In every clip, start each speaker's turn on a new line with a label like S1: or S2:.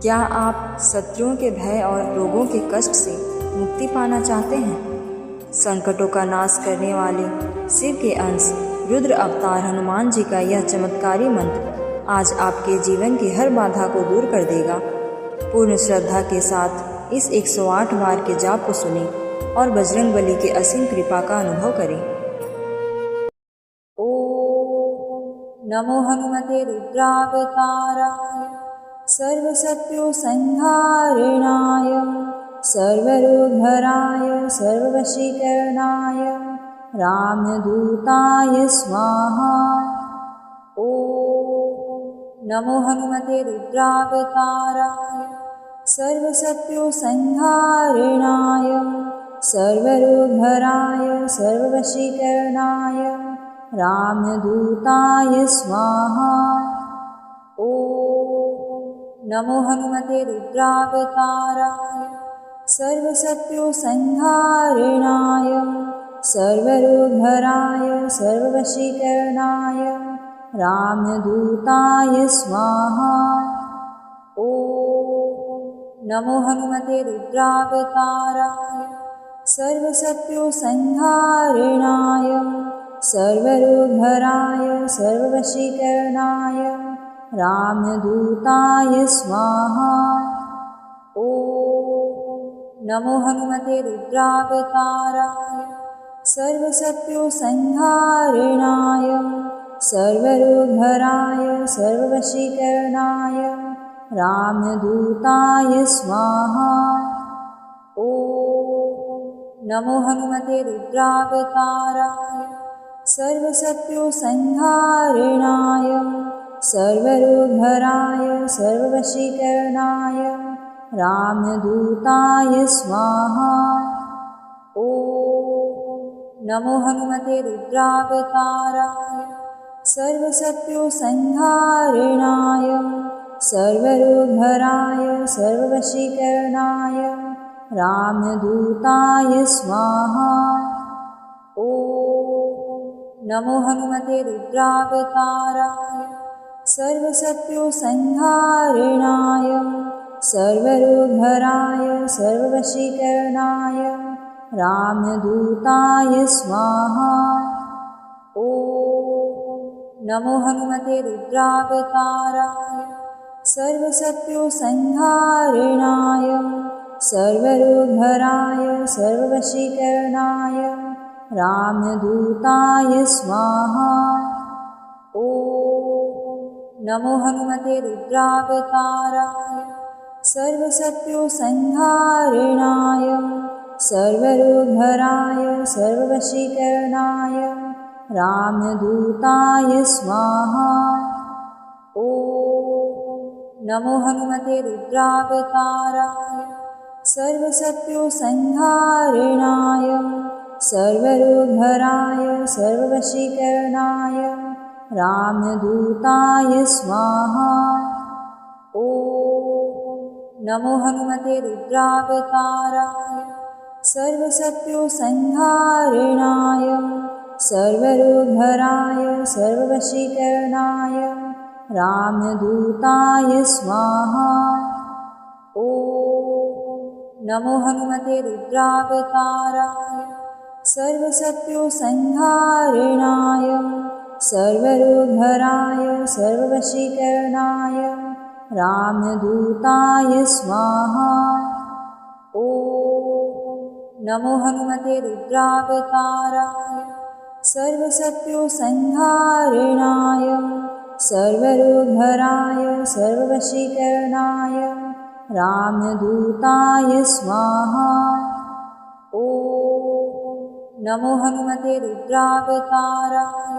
S1: क्या आप शत्रुओं के भय और रोगों के कष्ट से मुक्ति पाना चाहते हैं? संकटों का नाश करने वाले शिव के अंश रुद्र अवतार हनुमान जी का यह चमत्कारी मंत्र आज आपके जीवन की हर बाधा को दूर कर देगा। पूर्ण श्रद्धा के साथ इस 108 बार के जाप को सुनें और बजरंगबली की असीम कृपा का अनुभव करें। ओम नमो हनुमते रुद्रावताराय सर्वशत्रु संहारिणाय सर्वरोगहराय सर्ववशीकरणाय रामदूताय स्वाहा। ओम नमो हनुमते रुद्रावताराय सर्वशत्रु संहारिणाय सर्वरोगहराय सर्ववशीकरणाय रामदूताय स्वाहा। नमो हनुमते रुद्रावताराय सर्वशत्रु संहारिणाय सर्वरोगहराय सर्ववशीकरणाय रामदूताय स्वाहा। ओम नमो हनुमते रुद्रावताराय सर्वशत्रु संहारिणाय सर्वरोगहराय सर्ववशीकरणाय रामदूताय स्वाहा। ओम नमो हनुमते रुद्रावताराय सर्वशत्रु संहारिणाय सर्वरोगहराय सर्ववशीकरणाय रामदूताय स्वाहा। ओम नमो हनुमते रुद्रावताराय सर्वशत्रु संहारिणाय सर्वरोगहराय सर्ववशीकरणाय रामदूताय स्वाहा। ओम नमो हनुमते रुद्रावताराय सर्वशत्रु संहारिणाय सर्वरोगहराय सर्ववशीकरणाय रामदूताय स्वाहा। ओम नमो हनुमते रुद्रावताराय सर्वशत्रु संहारिणाय सर्वरोगहराय सर्ववशीकरणाय रामदूताय स्वाहा। ओम नमो हनुमते रुद्रावताराय सर्वशत्रु संहारिणाय सर्वरोगहराय सर्ववशीकरणाय रामदूताय स्वाहा। नमो हनुमते रुद्रावताराय सर्वशत्रु संहारिणाय सर्वरोगहराय सर्ववशीकरणाय रामदूताय स्वाहा। ओम नमो हनुमते रुद्रावताराय सर्वशत्रु संहारिणाय सर्वरोगहराय सर्ववशीकरणाय रामदूताय स्वाहा। ओम नमो हनुमते रुद्रावताराय सर्वशत्रु संहारिणाय सर्वरोगहराय सर्ववशीकरणाय रामदूताय स्वाहा। ओम नमो हनुमते रुद्रावताराय सर्वशत्रु संहारिणाय सर्वरोगहराय सर्ववशीकरणाय रामदूताय स्वाहा। ओम नमो हनुमते रुद्रावताराय सर्वशत्रु संहारिणाय सर्वरोगहराय सर्ववशीकरणाय रामदूताय स्वाहा। ओम नमो हनुमते रुद्रावताराय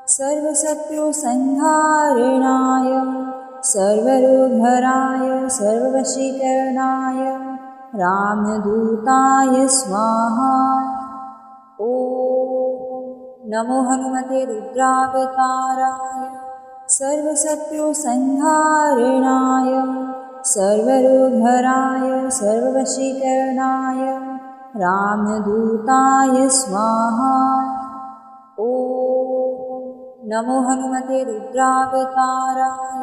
S1: सर्वशत्रु संहारिणाय सर्वरोगहराय सर्ववशीकरणाय रामदूताय स्वाहा। ओम नमो हनुमते रुद्रावताराय सर्वशत्रु संहारिणाय सर्वरोगहराय सर्ववशीकरणाय रामदूताय स्वाहा। ओम नमो हनुमते रुद्रावताराय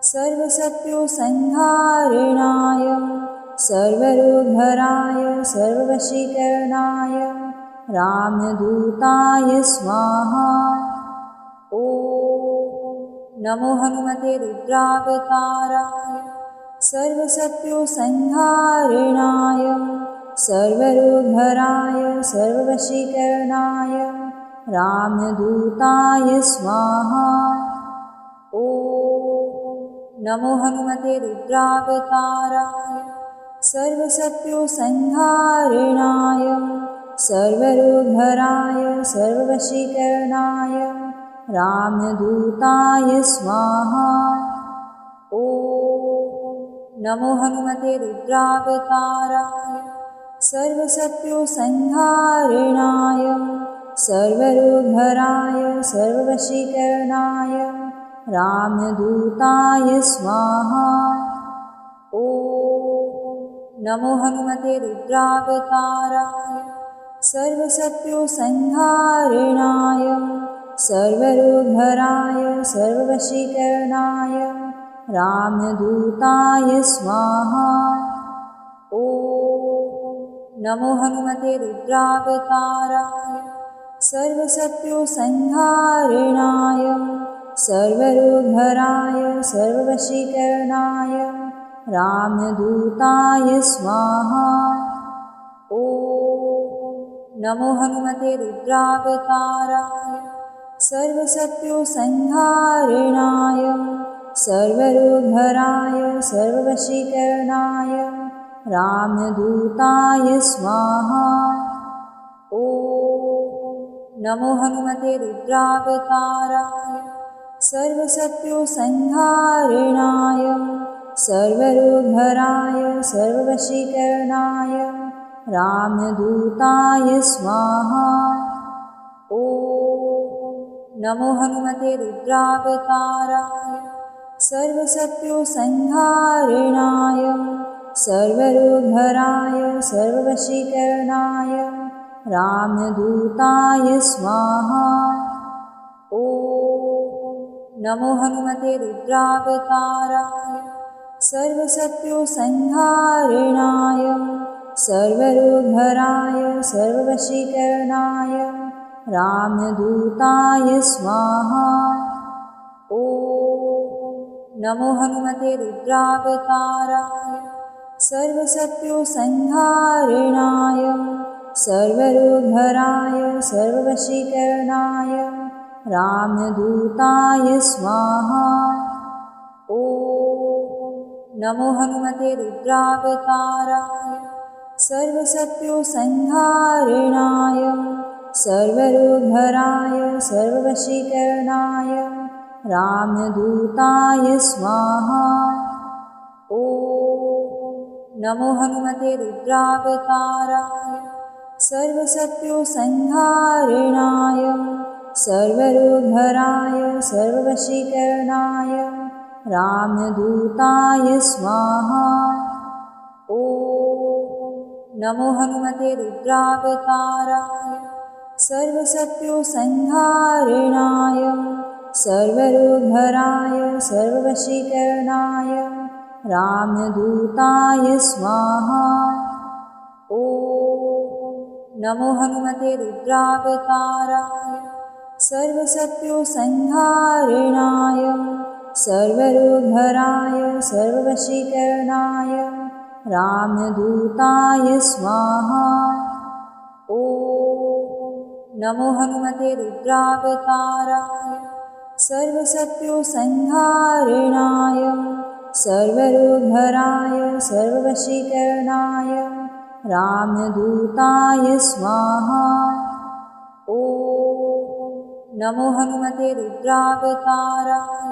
S1: सर्वशत्रुसंहारणाय सर्वरोगहराय सर्ववशीकरणाय रामदूताय स्वाहा। ॐ नमो हनुमते रुद्रावताराय सर्वशत्रुसंहारणाय सर्वरोगहराय सर्ववशीकरणाय रामदूताय स्वाहा। ॐ नमो हनुमते रुद्रावताराय सर्वशत्रुसंहारणाय सर्वरोगहराय सर्ववशीकरणाय रामदूताय स्वाहा। ॐ नमो हनुमते रुद्रावताराय सर्वशत्रुसंहारणाय सर्वरोगहराय सर्ववशीकरणाय रामदूताय स्वाहा। ॐ नमो हनुमते रुद्रावताराय सर्वशत्रुसंहारणाय सर्वरोगहराय सर्ववशीकरणाय रामदूताय स्वाहा। ॐ नमो हनुमते रुद्रावताराय सर्वशत्रुसंहारणाय सर्वरोगहराय सर्ववशीकरणाय रामदूताय स्वाहा। ॐ नमो हनुमते रुद्रावताराय सर्वशत्रुसंहारणाय सर्वरोगहराय सर्ववशीकरणाय रामदूताय स्वाहा। ॐ नमो हनुमते रुद्रावताराय सर्वशत्रुसंहारणाय सर्वरोगहराय सर्ववशीकरणाय रामदूताय स्वाहा। ॐ नमो हनुमते रुद्रावताराय सर्वशत्रुसंहारणाय सर्वरोगहराय सर्ववशीकरणाय रामदूताय स्वाहा। ॐ नमो हनुमते रुद्रावताराय सर्वशत्रुसंहारणाय सर्वरोगहराय सर्ववशीकरणाय रामदूताय स्वाहा। ॐ नमो हनुमते रुद्रावताराय सर्वशत्रुसंहारणाय सर्वरोगहराय सर्ववशीकरणाय रामदूताय स्वाहा। ॐ नमो हनुमते रुद्रावताराय सर्वशत्रुसंहारणाय सर्वरोगहराय सर्ववशीकरणाय रामदूताय स्वाहा। ॐ नमो हनुमते रुद्रावताराय सर्वशत्रुसंहारणाय सर्वरोगहराय सर्ववशीकरणाय रामदूताय स्वाहा। ॐ नमो हनुमते रुद्रावताराय सर्वशत्रुसंहारणाय सर्वरोगहराय सर्ववशीकरणाय रामदूताय स्वाहा। ॐ नमो हनुमते रुद्रावताराय सर्वशत्रुसंहारणाय सर्वरोगहराय सर्ववशीकरणाय रामदूताय स्वाहा। ॐ नमो हनुमते रुद्रावताराय सर्वशत्रुसंहारणाय सर्वरोगहराय सर्ववशीकरणाय रामदूताय स्वाहा। ॐ नमो हनुमते रुद्रावताराय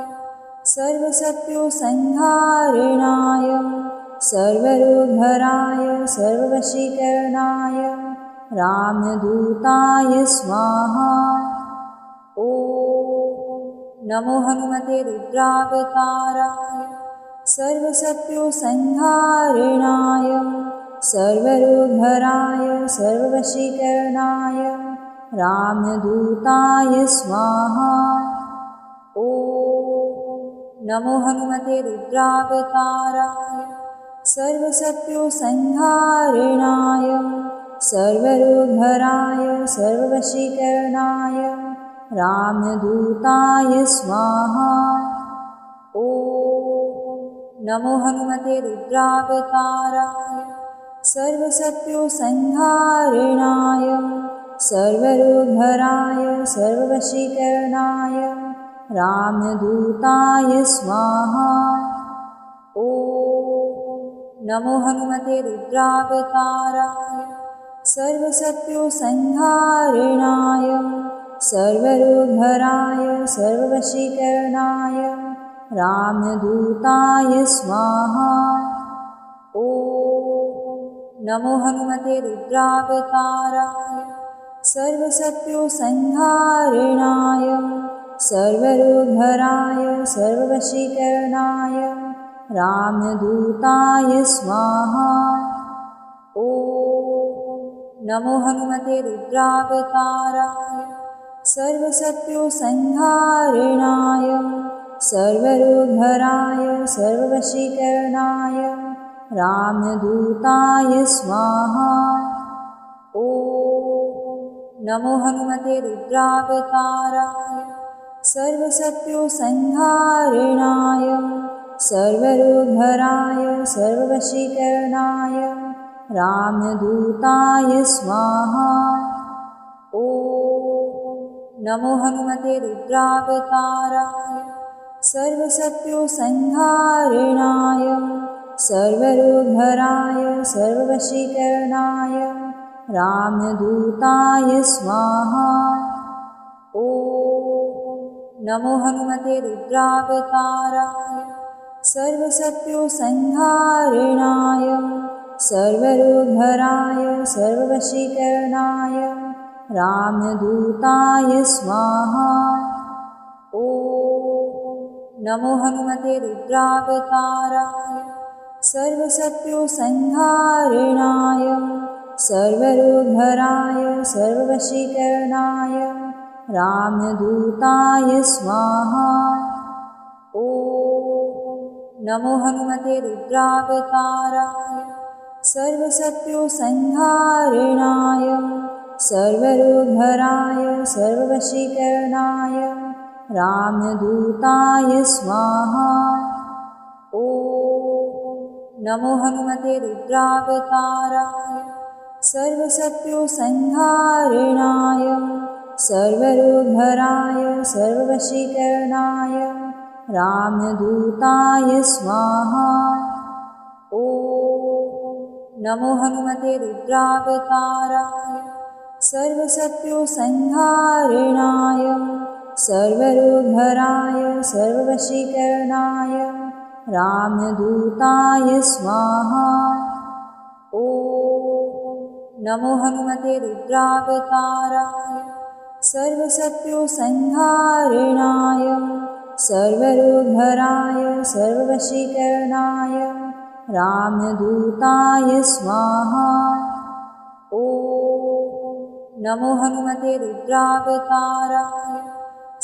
S1: सर्वशत्रुसंहारणाय सर्वरोगहराय सर्ववशीकरणाय रामदूताय स्वाहा। ॐ नमो हनुमते रुद्रावताराय सर्वशत्रुसंहारणाय सर्वरोगहराय सर्ववशीकरणाय रामदूताय स्वाहा। ॐ नमो हनुमते रुद्रावताराय सर्वशत्रुसंहारिणाय सर्वरोगहराय सर्ववशीकरणाय रामदूताय स्वाहा। ॐ नमो हनुमते रुद्रावताराय सर्वशत्रुसंहारिणाय सर्वरोगहराय सर्ववशीकरणाय रामदूताय स्वाहा। ॐ नमो हनुमते रुद्रावताराय सर्वशत्रुसंहारिणाय सर्वरोगहराय सर्ववशीकरणाय रामदूताय स्वाहा। ॐ नमो हनुमते रुद्रावताराय सर्वशत्रुसंहारिणाय सर्वरोगहराय सर्ववशीकरणाय रामदूताय स्वाहा। ॐ नमो हनुमते रुद्रावताराय सर्वशत्रुसंहारिणाय सर्वरोगहराय सर्ववशीकरणाय रामदूताय स्वाहा। ॐ नमो हनुमते रुद्रावताराय सर्वशत्रुसंहारिणाय सर्वरोगहराय सर्ववशीकरणाय रामदूताय स्वाहा। ॐ नमो हनुमते रुद्रावताराय सर्वशत्रुसंहारिणाय सर्वरोगहराय सर्ववशीकरणाय रामदूताय स्वाहा। ॐ नमो हनुमते रुद्रावताराय सर्वशत्रुसंहारिणाय सर्वरोगहराय सर्ववशीकरणाय रामदूताय स्वाहा। ॐ नमो हनुमते रुद्रावताराय सर्वशत्रुसंहारिणाय सर्वरोगहराय सर्ववशीकरणाय रामदूताय स्वाहा। ॐ नमो हनुमते रुद्रावताराय सर्वशत्रुसंहारिणाय सर्वरोगहराय सर्ववशीकरणाय रामदूताय स्वाहा। ॐ नमो हनुमते रुद्रावताराय सर्वशत्रुसंहारिणाय सर्वरोगहराय सर्ववशीकरणाय रामदूताय स्वाहा। ॐ नमो हनुमते रुद्रावताराय सर्वशत्रुसंहारिणाय सर्वरोगहराय सर्ववशीकरणाय रामदूताय स्वाहा। ॐ नमो हनुमते रुद्रावताराय सर्वशत्रुसंहारिणाय सर्वरोगहराय सर्ववशीकरणाय रामदूताय स्वाहा। ॐ नमो हनुमते रुद्रावताराय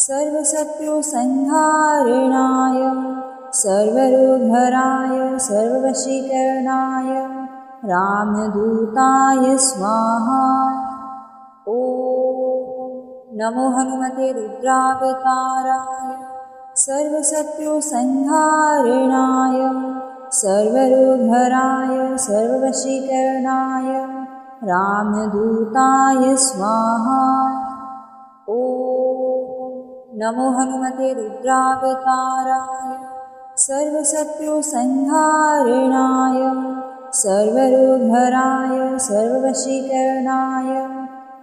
S1: सर्वशत्रुसंहारिणाय सर्वरोगहराय सर्ववशीकरणाय रामदूताय स्वाहा। ॐ नमो हनुमते रुद्रावताराय सर्वशत्रुसंहारिणाय सर्वरोगहराय सर्ववशीकरणाय रामदूताय स्वाहा। ॐ नमो हनुमते रुद्रावताराय सर्वशत्रुसंहारिणाय सर्वरोगहराय सर्ववशीकरणाय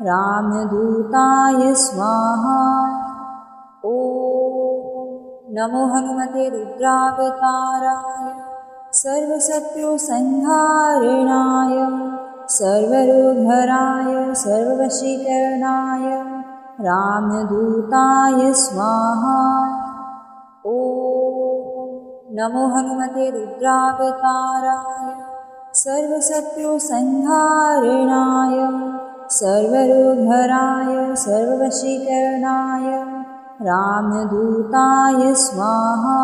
S1: रामदूताय स्वाहा। ॐ नमो हनुमते रुद्रावताराय सर्वशत्रुसंहारिणाय सर्वरोगहराय सर्ववशीकरणाय रामदूताय स्वाहा। ॐ नमो हनुमते रुद्रावताराय सर्वशत्रुसंहारिणाय सर्वरोगहराय सर्ववशीकरणाय रामदूताय स्वाहा।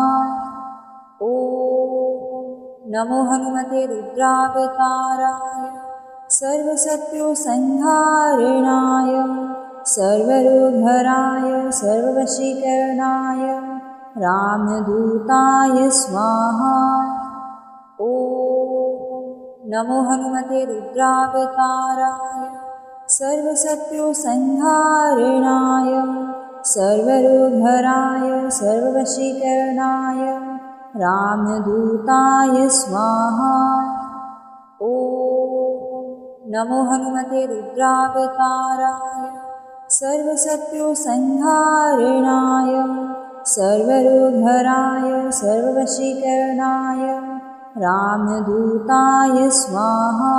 S1: नमो हनुमते रुद्रावताराय सर्वशत्रुसंहारणाय सर्वरोगहराय सर्ववशीकरणाय रामदूताय स्वाहा। नमो हनुमते रुद्रावताराय सर्वशत्रुसंहारणाय सर्वरोगहराय सर्ववशीकरणाय रामदूताय स्वाहा। नमो हनुमते रुद्रावताराय सर्वशत्रुसंहारणाय सर्वरोगहराय सर्ववशीकरणाय रामदूताय स्वाहा।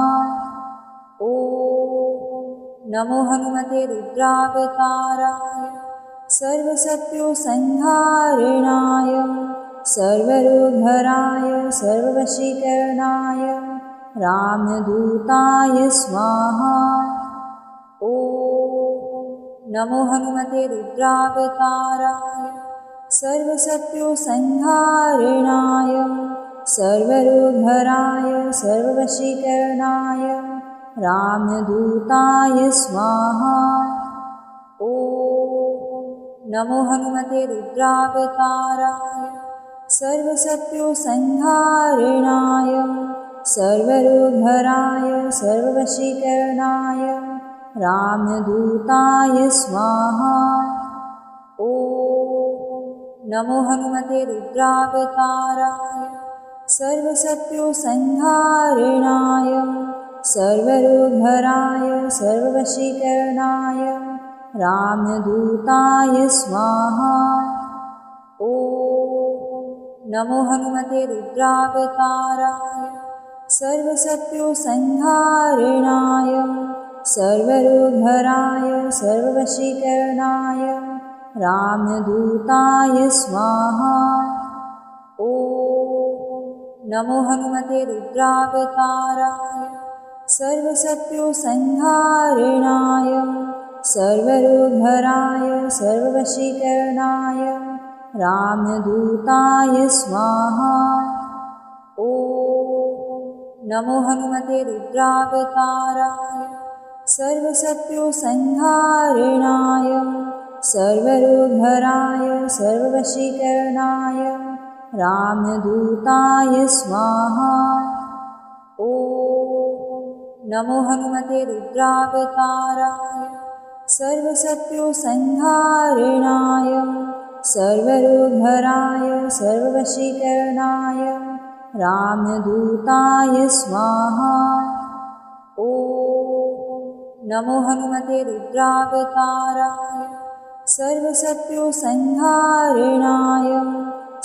S1: नमो हनुमते रुद्रावताराय सर्वशत्रुसंहारणाय सर्वरोगहराय सर्ववशीकरणाय रामदूताय स्वाहा। नमो हनुमते रुद्रावताराय सर्वशत्रुसंहारणाय सर्वरोगहराय सर्ववशीकरणाय रामदूताय स्वाहा। नमो हनुमते रुद्रावताराय सर्वशत्रुसंहारणाय सर्वरोगहराय सर्ववशीकरणाय रामदूताय स्वाहा। नमो हनुमते रुद्रावताराय सर्वशत्रुसंहारणाय सर्वरोगहराय सर्ववशीकरणाय रामदूताय स्वाहा। नमो हनुमते रुद्रावताराय सर्वशत्रुसंहारणाय सर्वरोगहराय सर्ववशीकरणाय रामदूताय स्वाहा। नमो हनुमते रुद्रावताराय सर्वशत्रुसंहारणाय सर्वरोगहराय सर्ववशीकरणाय रामदूताय स्वाहा। नमो हनुमते रुद्रावताराय सर्वशत्रुसंहारणाय सर्वरोगहराय सर्ववशीकरणाय रामदूताय स्वाहा। नमो हनुमते रुद्रावताराय सर्वशत्रुसंहारणाय सर्वरोगहराय सर्ववशीकरणाय रामदूताय स्वाहा। नमो हनुमते रुद्रावताराय सर्वशत्रुसंहारणाय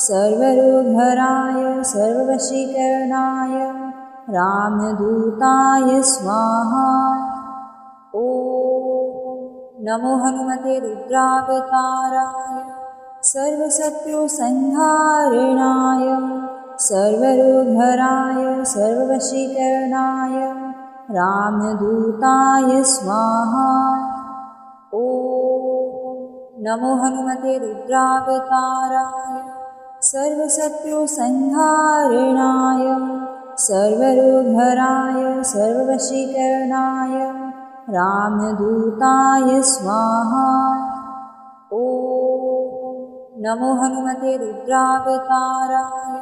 S1: सर्वरोगहराय सर्ववशीकरणाय रामदूताय स्वाहा। नमो हनुमते रुद्रावताराय सर्वशत्रुसंहारणाय सर्वरोगहराय सर्ववशीकरणाय रामदूताय स्वाहा। नमो हनुमते रुद्रावताराय सर्वशत्रुसंहारणाय सर्वरोगहराय सर्ववशीकरणाय रामदूताय स्वाहा। नमो हनुमते रुद्रावताराय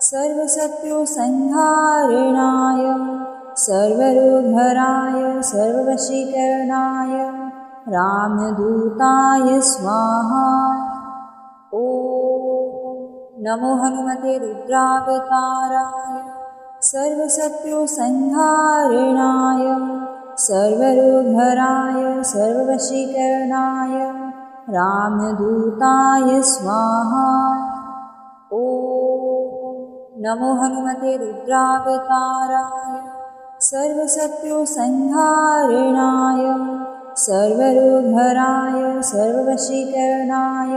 S1: सर्वशत्रुसंहारणाय सर्वरोगहराय सर्ववशीकरणाय रामदूताय स्वाहा। नमो हनुमते रुद्रावताराय सर्वशत्रुसंहारणाय सर्वरोगहराय सर्ववशीकरणाय रामदूताय स्वाहा। नमो हनुमते रुद्रावताराय सर्वशत्रुसंहारणाय सर्वरोगहराय सर्ववशीकरणाय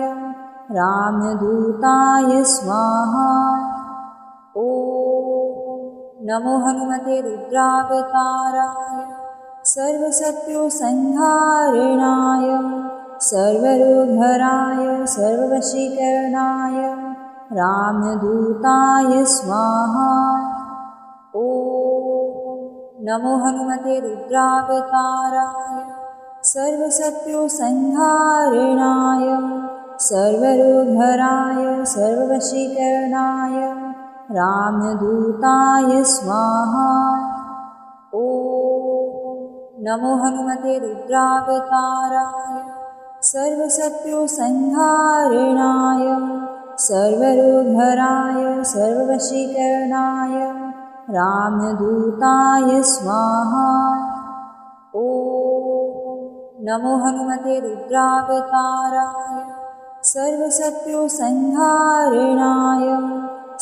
S1: रामदूताय स्वाहा। नमो हनुमते रुद्रावताराय सर्वशत्रुसंहारणाय सर्वरोगहराय सर्ववशीकरणाय रामदूताय स्वाहा। ॐ नमो हनुमते रुद्रावताराय सर्वशत्रुसंहारिणाय सर्वरोगहराय सर्ववशीकरणाय रामदूताय स्वाहा। ॐ नमो हनुमते रुद्रावताराय सर्वशत्रुसंहारिणाय सर्वरोगहराय सर्ववशीकरणाय रामदूताय स्वाहा। ॐ नमो हनुमते रुद्रावताराय सर्वशत्रुसंहारिणाय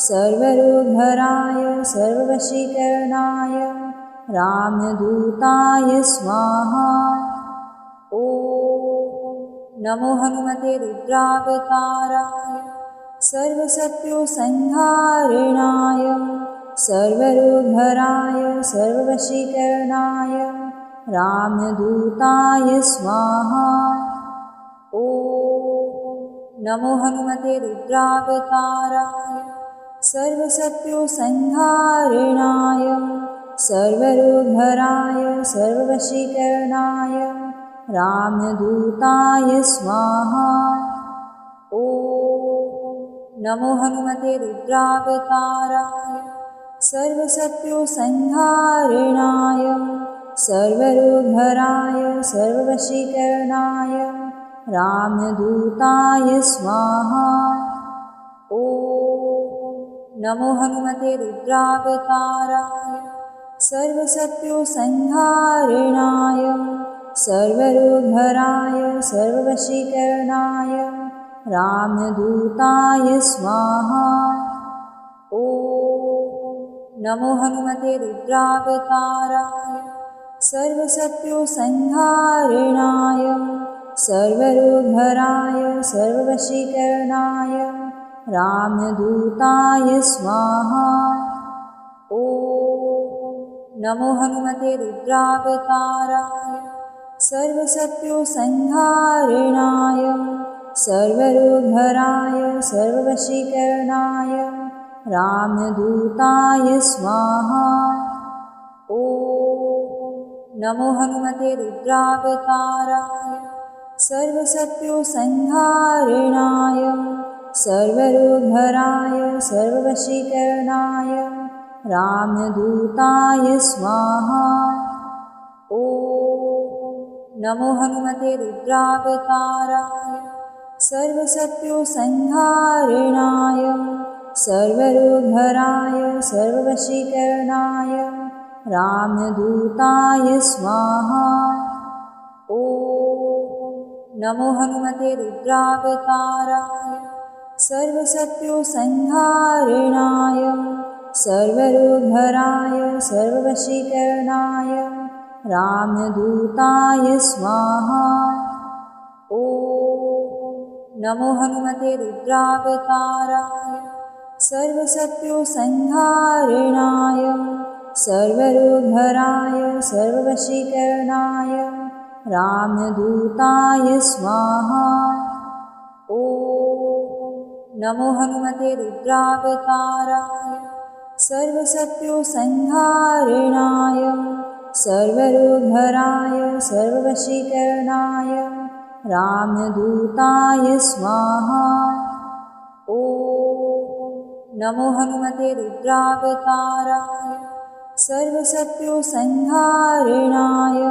S1: सर्वरोगहराय सर्ववशीकरणाय रामदूताय स्वाहा। ॐ नमो हनुमते रुद्रावताराय सर्वशत्रुसंहारिणाय सर्वरोगहराय सर्ववशीकरणाय रामदूताय स्वाहा। ॐ नमो हनुमते रुद्रावताराय सर्वशत्रुसंहारिणाय सर्वरोगहराय सर्ववशीकरणाय रामदूताय स्वाहा। ॐ नमो हनुमते रुद्रावताराय सर्वशत्रुसंहारिणाय सर्वरोगहराय सर्ववशीकरणाय रामदूताय स्वाहा। ॐ नमो हनुमते रुद्रावताराय सर्वशत्रुसंहारिणाय सर्वरोगहराय सर्ववशीकरणाय रामदूताय स्वाहा। ॐ नमो हनुमते रुद्रावताराय सर्वशत्रुसंहारिणाय सर्वरोगहराय सर्ववशीकरणाय रामदूताय स्वाहा। ॐ नमो हनुमते रुद्रावताराय सर्वशत्रुसंहारिणाय सर्वरोगहराय सर्ववशीकरणाय रामदूताय स्वाहा। ॐ नमो हनुमते रुद्रावताराय सर्वशत्रुसंहारिणाय सर्वरोगहराय सर्ववशीकरणाय रामदूताय स्वाहा। ॐ नमो हनुमते रुद्रावताराय सर्वशत्रुसंहारिणाय सर्वरोगहराय सर्ववशीकरणाय रामदूताय स्वाहा। ॐ नमो हनुमते रुद्रावताराय सर्वशत्रुसंहारिणाय सर्वरोगहराय सर्ववशीकरणाय रामदूताय स्वाहा। ॐ नमो हनुमते रुद्रावताराय सर्वशत्रुसंहारिणाय सर्वरोगहराय सर्ववशीकरणाय रामदूताय स्वाहा। ॐ नमो हनुमते रुद्रावताराय सर्वशत्रुसंहारिणाय सर्वरोगहराय सर्ववशीकरणाय रामदूताय स्वाहा। ॐ नमो हनुमते रुद्रावताराय सर्वशत्रुसंहारिणाय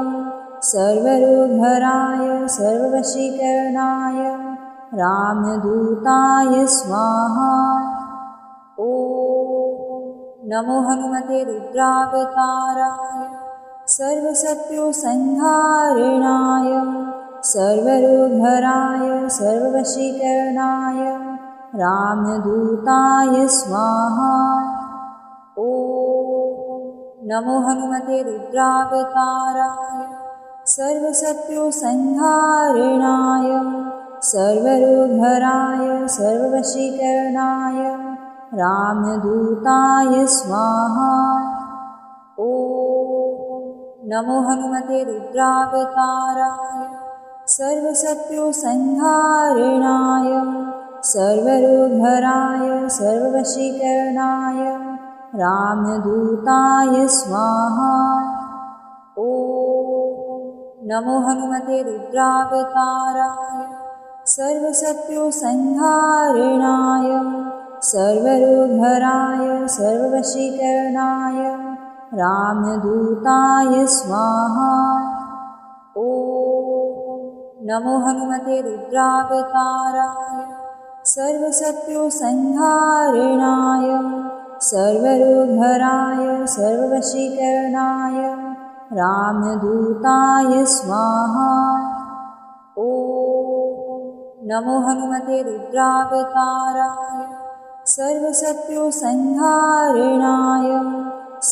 S1: सर्वरोगहराय सर्ववशीकरणाय रामदूताय स्वाहा। ॐ नमो हनुमते रुद्रावताराय सर्वशत्रुसंहारिणाय सर्वरोगहराय सर्ववशीकरणाय रामदूताय स्वाहा। ॐ नमो हनुमते रुद्रावताराय सर्वशत्रुसंहारिणाय सर्वरोगहराय सर्ववशीकरणाय रामदूताय स्वाहा। ॐ नमो हनुमते रुद्रावताराय सर्वशत्रुसंहारिणाय सर्वरोगहराय सर्ववशीकरणाय रामदूताय स्वाहा। ॐ नमो हनुमते रुद्रावताराय सर्वशत्रुसंहारिणाय सर्वरोगहराय सर्ववशीकरणाय रामदूताय स्वाहा। ॐ नमो हनुमते रुद्रावताराय सर्वशत्रुसंहारिणाय सर्वरोगहराय सर्ववशीकरणाय रामदूताय स्वाहा। ॐ नमो हनुमते रुद्रावताराय सर्वशत्रुसंहारिणाय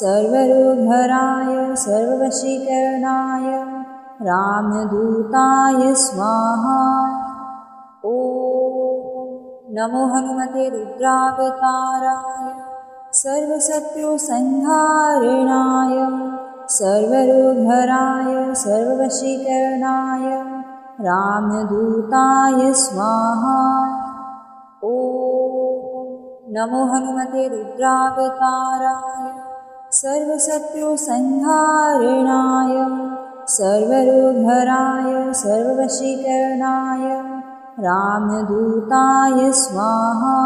S1: सर्वरोगहराय सर्ववशीकरणाय रामदूताय स्वाहा। ॐ नमो हनुमते रुद्रावताराय सर्वशत्रुसंहारिणाय सर्वरोगहराय सर्ववशीकरणाय रामदूताय स्वाहा। ॐ नमो हनुमते रुद्रावताराय सर्वशत्रुसंहारिणाय सर्वरोगहराय सर्ववशीकरणाय रामदूताय स्वाहा।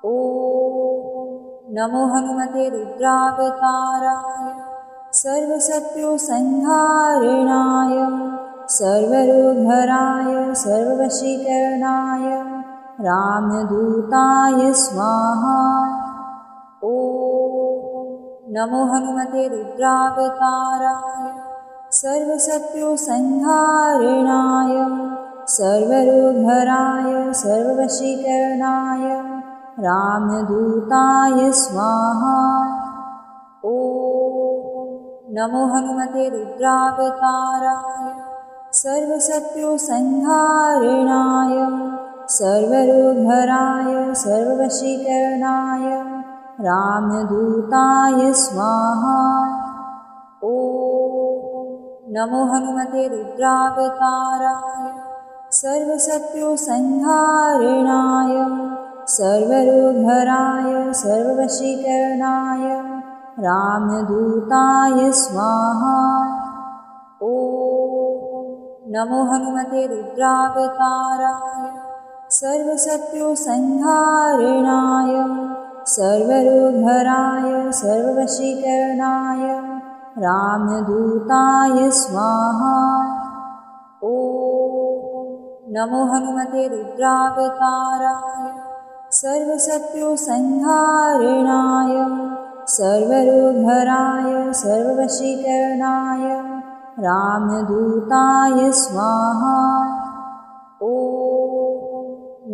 S1: ॐ नमो हनुमते रुद्रावताराय सर्वशत्रुसंहारिणाय सर्वरोगहराय सर्ववशीकरणाय रामदूताय स्वाहा। ॐ नमो हनुमते रुद्रावताराय सर्वशत्रुसंहारिणाय सर्वरोगहराय सर्ववशीकरणाय रामदूताय स्वाहा। ॐ नमो हनुमते रुद्रावताराय सर्वशत्रुसंहारिणाय सर्वरोगहराय सर्ववशीकरणाय रामदूताय स्वाहा। ॐ नमो हनुमते रुद्रावताराय सर्वशत्रुसंहारिणाय सर्वरोगहराय सर्ववशीकरणाय रामदूताय स्वाहा। ॐ नमो हनुमते रुद्रावताराय सर्वशत्रुसंहारिणाय सर्वरोगहराय सर्ववशीकरणाय रामदूताय स्वाहा। ॐ नमो हनुमते रुद्रावताराय सर्वशत्रुसंहारिणाय सर्वरोगहराय सर्ववशीकरणाय रामदूताय स्वाहा। ॐ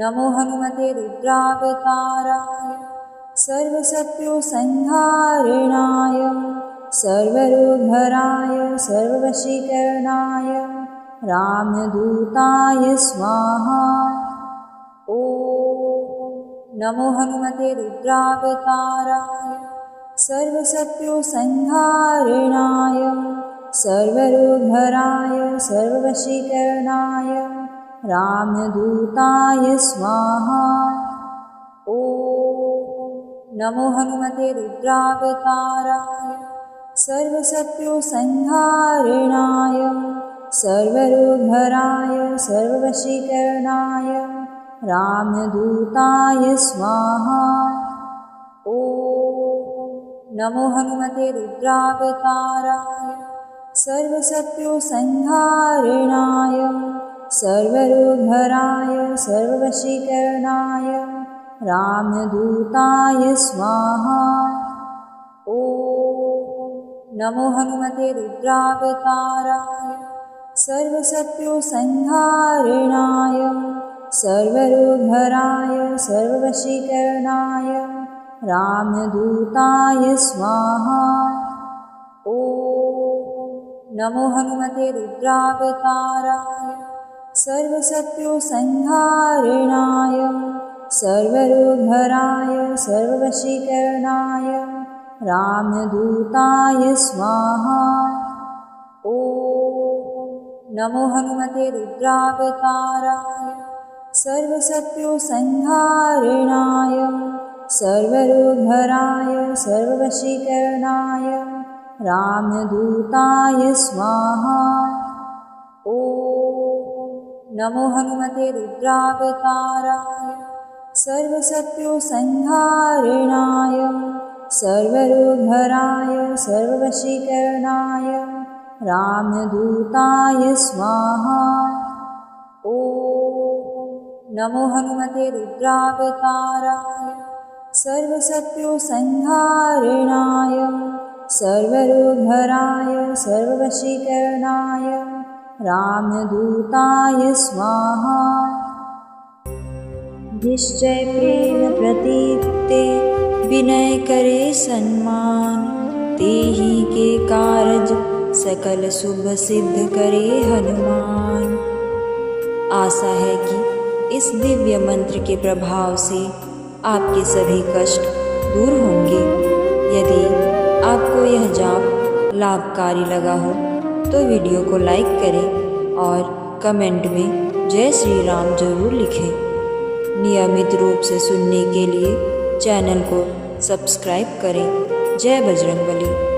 S1: नमो हनुमते रुद्रावताराय सर्वशत्रुसंहारिणाय सर्वरोगहराय सर्ववशीकरणाय रामदूताय स्वाहा। ॐ नमो हनुमते रुद्रावताराय सर्वशत्रुसंहारिणाय सर्वरोगहराय सर्ववशीकरणाय रामदूताय स्वाहा। ॐ नमो हनुमते रुद्रावताराय सर्वशत्रुसंहारिणाय सर्वरोगहराय सर्ववशीकरणाय रामदूताय स्वाहा। ॐ नमो हनुमते रुद्रावताराय सर्वशत्रुसंहारिणाय सर्वरोगहराय सर्ववशीकरणाय रामदूताय स्वाहा। ॐ नमो हनुमते रुद्रावताराय सर्वशत्रुसंहारिणाय सर्वरोगहराय सर्ववशीकरणाय रामदूताय स्वाहा। ॐ नमो हनुमते रुद्रावताराय सर्वशत्रुसंहारिणाय सर्वरोगहराय सर्ववशीकरणाय रामदूताय स्वाहा। ॐ नमो हनुमते रुद्रावताराय सर्वशत्रुसंहारणाय सर्वरोगहराय सर्ववशीकरणाय रामदूताय स्वाहा। ॐ नमो हनुमते रुद्रावताराय सर्वशत्रुसंहारणाय सर्वरोगहराय सर्ववशीकरणाय रामदूताय स्वाहा। ॐ नमो हनुमते रुद्रावताराय सर्वशत्रुसंहारणाय सर्वरोगहराय सर्ववशीकरणाय रामदूताय स्वाहा। निश्चय प्रेम प्रतीते विनय करे सम्मान, तेहि के कारज सकल शुभ सिद्ध करे हनुमान। आशा है कि इस दिव्य मंत्र के प्रभाव से आपके सभी कष्ट दूर होंगे। यदि आपको यह जाप लाभकारी लगा हो तो वीडियो को लाइक करें और कमेंट में जय श्री राम जरूर लिखें। नियमित रूप से सुनने के लिए चैनल को सब्सक्राइब करें। जय बजरंगबली।